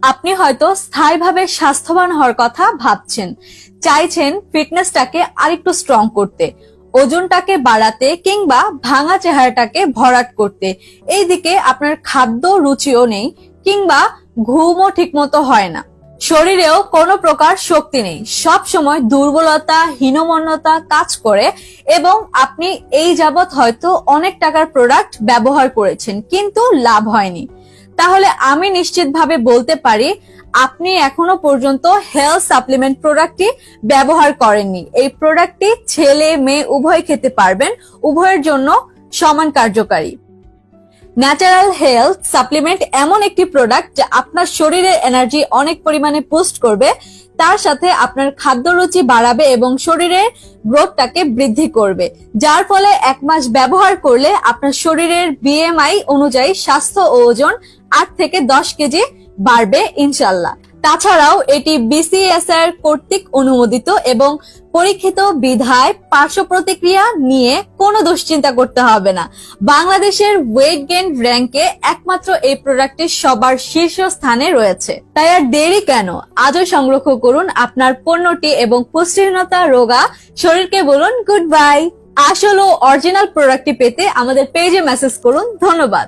আপনি হয়তো স্থায়ীভাবে স্বাস্থ্যবান হওয়ার কথা ভাবছেন, চাইছেন ফিটনেসটাকে আরেকটু স্ট্রং করতে, ওজনটাকে বাড়াতে কিংবা ভাঙা চেহারাটাকে ভরাট করতে। এইদিকে আপনার খাদ্য রুচিও নেই কিংবা ঘুমও ঠিকমতো হয় না, শরীরেও কোনো প্রকার শক্তি নেই, সব সময় দুর্বলতা, হীনমন্যতা কাজ করে এবং আপনি এই যাবৎ হয়তো অনেক টাকার প্রোডাক্ট ব্যবহার করেছেন কিন্তু লাভ হয়নি। তাহলে আমি নিশ্চিতভাবে বলতে পারি আপনি এখনো পর্যন্ত হেলথ সাপ্লিমেন্ট প্রোডাক্টটি ব্যবহার করেননি। এই প্রোডাক্টটি ছেলে মেয়ে উভয় খেতে পারবেন, উভয়ের জন্য সমান কার্যকারী। ন্যাচারাল হেলথ সাপ্লিমেন্ট এমন একটি প্রোডাক্ট যা আপনার শরীরের এনার্জি অনেক পরিমাণে বুস্ট করবে, তার সাথে আপনার খাদ্য রুচি বাড়াবে এবং শরীরের গ্রোথটাকে বৃদ্ধি করবে, যার ফলে 1 মাস ব্যবহার করলে আপনার শরীরের বিএমআই অনুযায়ী স্বাস্থ্য ও ওজন 8 থেকে 10 কেজি বাড়বে ইনশাল্লাহ। তাছাড়াও এটি বিসিএসআর কর্তৃক অনুমোদিত এবং পরীক্ষিত বিধায় পার্শ্ব প্রতিক্রিয়া নিয়ে কোনো দুশ্চিন্তা করতে হবে না। বাংলাদেশের ওয়েট গেইন র্যাঙ্কে একমাত্র এই প্রোডাক্টটি সবার শীর্ষ স্থানে রয়েছে। তাই আর দেরি কেন, আজই সংগ্রহ করুন আপনার পণ্যটি এবং পুষ্টিহীনতা রোগা শরীরকে বলুন গুড বাই। আসল ও অরিজিনাল প্রোডাক্টটি পেতে আমাদের পেজে মেসেজ করুন। ধন্যবাদ।